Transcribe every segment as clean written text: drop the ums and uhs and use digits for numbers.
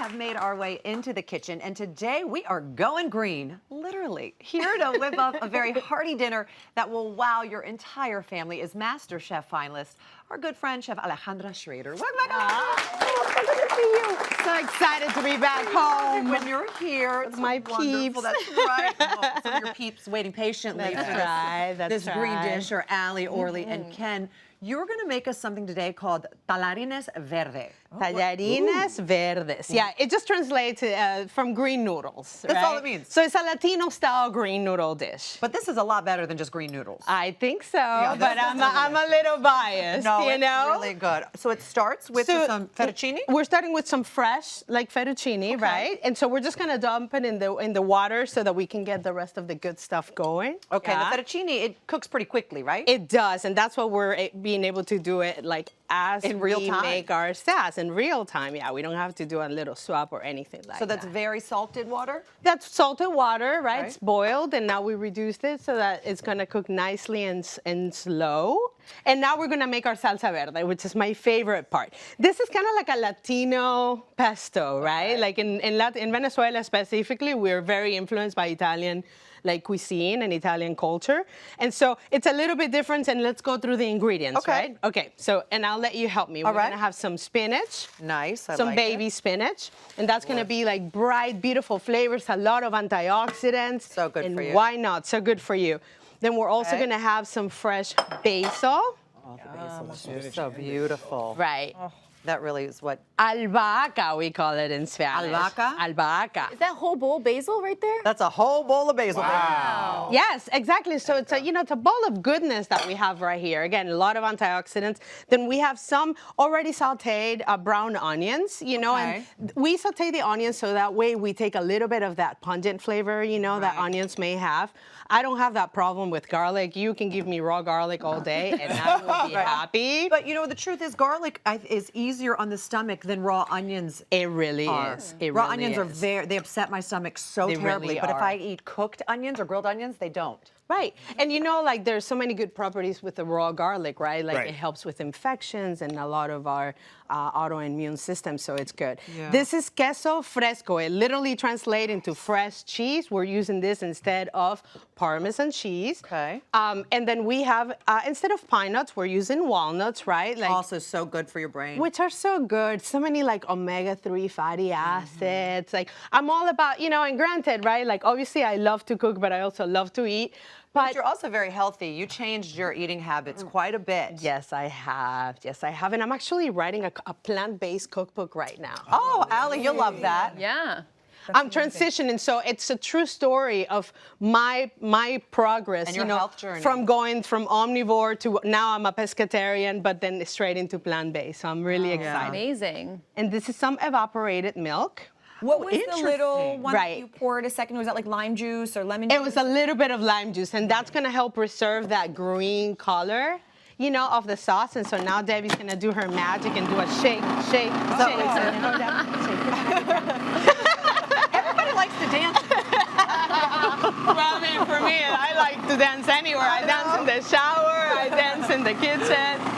have made our way into the kitchen, and today we are going green, literally, here to whip up a very hearty dinner that will wow your entire family is MasterChef finalist, our good friend, Chef Alejandra Schrader. Welcome back home. So good to see you. So excited to be back home. When you're here, it's my wonderful. peeps. That's right. Well, some of your peeps waiting patiently for this green dish, or Allie, Orly, and Ken. You're going to make us something today called tallarines verde. Tallarines verdes. Yeah, it just translates from green noodles. That's right? all it means. So it's a Latino-style green noodle dish. But this is a lot better than just green noodles. I think so, Yeah, but I'm a little biased, No, you know? it's really good. So it starts with some fettuccine? We're starting with some fresh, like fettuccine, right? And so we're just gonna dump it in the water so that we can get the rest of the good stuff going. Okay, yeah? the fettuccine, it cooks pretty quickly, right? It does, and that's what we're being able to do it like as in real we time. make our sauce in real time. Yeah, we don't have to do a little swap or anything like that. So that's very salted water? That's salted water, right? Okay. It's boiled, and now we reduced it so that it's gonna cook nicely and slow. And now we're gonna make our salsa verde, which is my favorite part. This is kind of like a Latino pesto, right? Okay. Like in Venezuela specifically, we're very influenced by Italian cuisine and Italian culture. And so it's a little bit different, and let's go through the ingredients, right? Okay, so, and I'll let you help me. We're gonna have some spinach. Nice, Some baby spinach. And that's gonna be like bright, beautiful flavors, a lot of antioxidants. So good for you. And why not? So good for you. Then we're also gonna have some fresh basil. Oh, the basil is so beautiful. Right. Oh, that really is what... Albahaca, we call it in Spanish. Albahaca? Albahaca. Is that whole bowl basil right there? That's a whole bowl of basil. Wow. Yes, exactly. So it's a, it's a bowl of goodness that we have right here. Again, a lot of antioxidants. Then we have some already sauteed brown onions, and we saute the onions so that way we take a little bit of that pungent flavor, that onions may have. I don't have that problem with garlic. You can give me raw garlic all day and I will be happy. But the truth is garlic is easier on the stomach than raw onions. It really is. Raw onions are they upset my stomach so terribly. Really but if are. I eat cooked onions or grilled onions, they don't. Right. And there's so many good properties with the raw garlic, right? Like it helps with infections and a lot of our autoimmune system, so it's good. Yeah. This is queso fresco. It literally translates into fresh cheese. We're using this instead of Parmesan cheese. Okay. And then we have, instead of pine nuts, we're using walnuts, right? Like, Also so good for your brain. which are so good. So many like omega-3 fatty acids. Like I'm all about, and granted, right? Like obviously I love to cook, but I also love to eat. But you're also very healthy. You changed your eating habits quite a bit. Yes, I have. Yes, I have. And I'm actually writing a plant-based cookbook right now. Oh, Allie, you'll love that. Yeah. I'm transitioning, so it's a true story of my progress. And your health journey. From going from omnivore to now I'm a pescatarian, but then straight into plant-based. So I'm really excited. Amazing. And this is some evaporated milk. What was the little one Right. that you poured a second? Was that like lime juice or lemon juice? It was a little bit of lime juice, and that's gonna help preserve that green color, of the sauce. And so now Debbie's gonna do her magic and do a shake. Everybody likes to dance. Well, for me, I like to dance anywhere. I dance in the shower, I dance in the kitchen.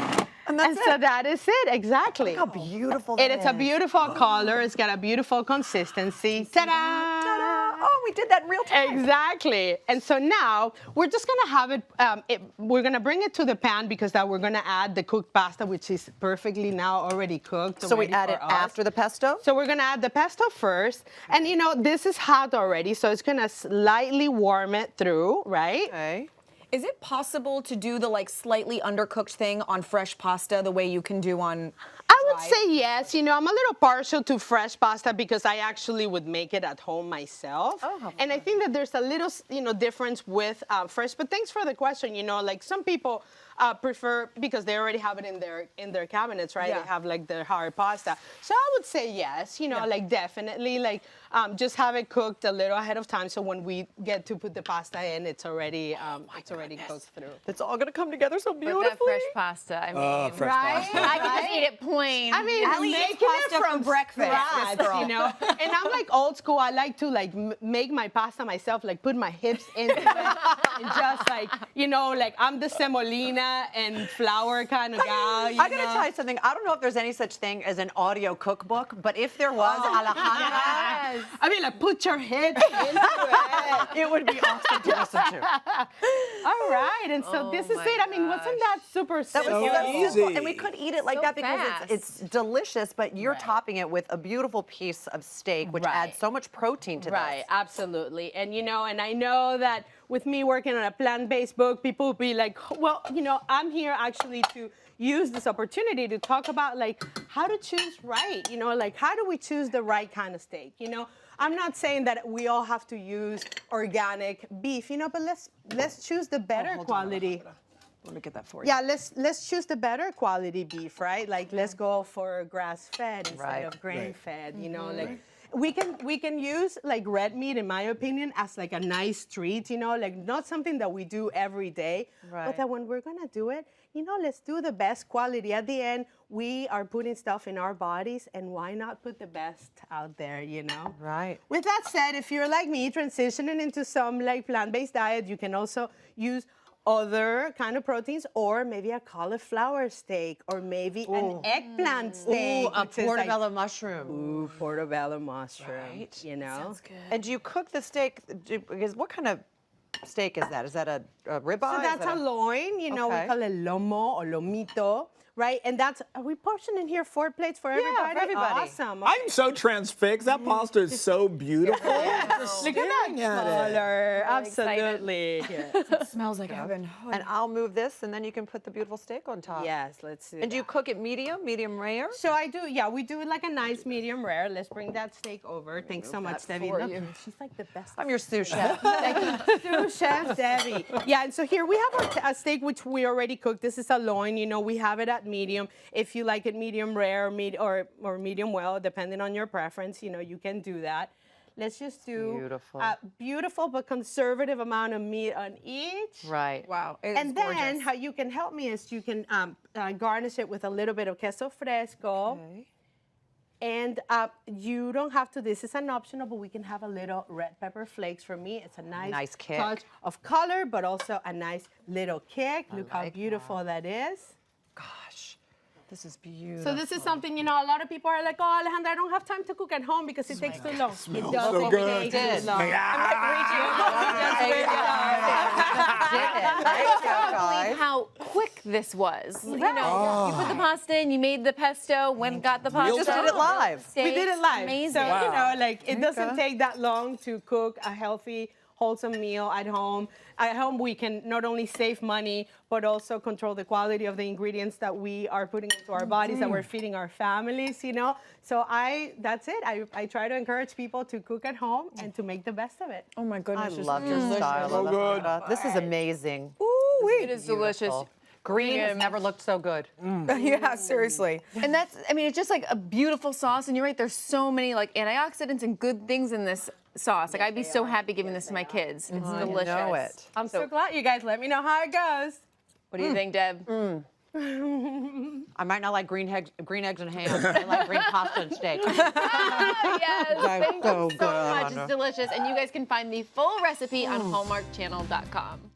And so that is it, exactly. Look how beautiful It that is a beautiful color. It's got a beautiful consistency. Ta-da! Ta-da! Oh, we did that in real time. Exactly. And so now we're just gonna have it. We're gonna bring it to the pan because now we're gonna add the cooked pasta, which is perfectly now already cooked. So we ready add for it us. after the pesto? So we're gonna add the pesto first, and this is hot already, so it's gonna slightly warm it through, right? Okay. Is it possible to do the slightly undercooked thing on fresh pasta the way you can do on I would say yes. I'm a little partial to fresh pasta because I actually would make it at home myself. Oh, and I think that there's a little, difference with fresh. But thanks for the question. Like some people prefer because they already have it in their cabinets, right? Yeah. They have like their hard pasta. So I would say yes. Definitely just have it cooked a little ahead of time, so when we get to put the pasta in, it's already cooked through. It's all gonna come together so With beautifully. that fresh pasta, I mean, fresh right? pasta. I could just eat it plain. I mean, Allie eats making it pasta from for breakfast, scratch, this girl. And I'm like old school. I like to make my pasta myself, like put my hips into it, and just like I'm the semolina, harina and flour kind of gal. I gotta tell you something. I don't know if there's any such thing as an audio cookbook, but if there was, Alejandra, I mean, like, put your head into it. it would be awesome to listen to. All right, and so this is it. I mean, wasn't that super That simple? was So so easy. simple. And we could eat it like So that because fast. it's delicious, but you're topping it with a beautiful piece of steak, which Right. adds so much protein to Right, this. absolutely. And and I know that with me working on a plant-based book, people will be like, well, I'm here actually to use this opportunity to talk about like how to choose right, like how do we choose the right kind of steak? I'm not saying that we all have to use organic beef, but let's choose the better quality. Let me get that for you. Yeah, let's choose the better quality beef, right? Like let's go for grass-fed instead Right. of grain-fed. Like we can use like red meat, in my opinion, as like a nice treat. Like not something that we do every day, Right. but that when we're gonna do it, let's do the best quality. At the end, we are putting stuff in our bodies, and why not put the best out there? Right. With that said, if you're like me, transitioning into some like plant-based diet, you can also use other kind of proteins, or maybe a cauliflower steak, or maybe an eggplant steak. Ooh, a which is like- portobello mushroom. Ooh, portobello mushroom. Right. Sounds good. And do you cook the steak? Because what kind of steak is that? Is that a ribeye? So Is that's that a loin, we Okay. call it lomo or lomito, right? And are we portioning here 4 plates for everybody? for everybody. Awesome. I'm so transfixed. That pasta is so beautiful. Just Look at that staring at it. color. excited. Absolutely. It smells like heaven. And I'll move this, and then you can put the beautiful steak on top. Yes, let's do And do you that. cook it medium rare? So I do, we do it like a nice medium rare. Let's bring that steak over. Thanks so much, Debbie. for Look, you. she's like the best. I'm your sous chef. Sous Chef Debbie. Yeah, and so here we have a steak which we already cooked. This is a loin. We have it at medium. If you like it medium rare or medium well, depending on your preference, you can do that. Let's just do Beautiful. a beautiful but conservative amount of meat on each. Right. Wow. It is And then gorgeous. how you can help me is you can garnish it with a little bit of queso fresco. Okay. And you don't have to, this is an optional, but we can have a little red pepper flakes. For me, it's a nice kick. touch of color, but also a nice little kick. Look how like beautiful that is. Gosh, this is beautiful. So this is something, a lot of people are like, oh, Alejandra, I don't have time to cook at home because it takes too long. It so doesn't good. take too long. Guys. Believe how quick this was. You put the pasta in, you made the pesto, went got the pasta. Just did it live. We did it live. Amazing. So, Wow. it doesn't take that long to cook a healthy, wholesome meal at home. At home, we can not only save money, but also control the quality of the ingredients that we are putting into our bodies, that we're feeding our families, So that's it. I try to encourage people to cook at home and to make the best of it. Oh my I goodness. love your style. So good. Alejandra. This is amazing. It is delicious. Green has never looked so good. Yeah, seriously. And it's just like a beautiful sauce. And you're right, there's so many like antioxidants and good things in this sauce. Like I'd be so happy giving this to my kids. It's delicious. I know it. I'm so glad you guys let me know how it goes. What do you think, Deb? I might not like green eggs and ham. I like green pasta and steak. Yes, thank so you so good, much. Alejandra. It's delicious. And you guys can find the full recipe on hallmarkchannel.com.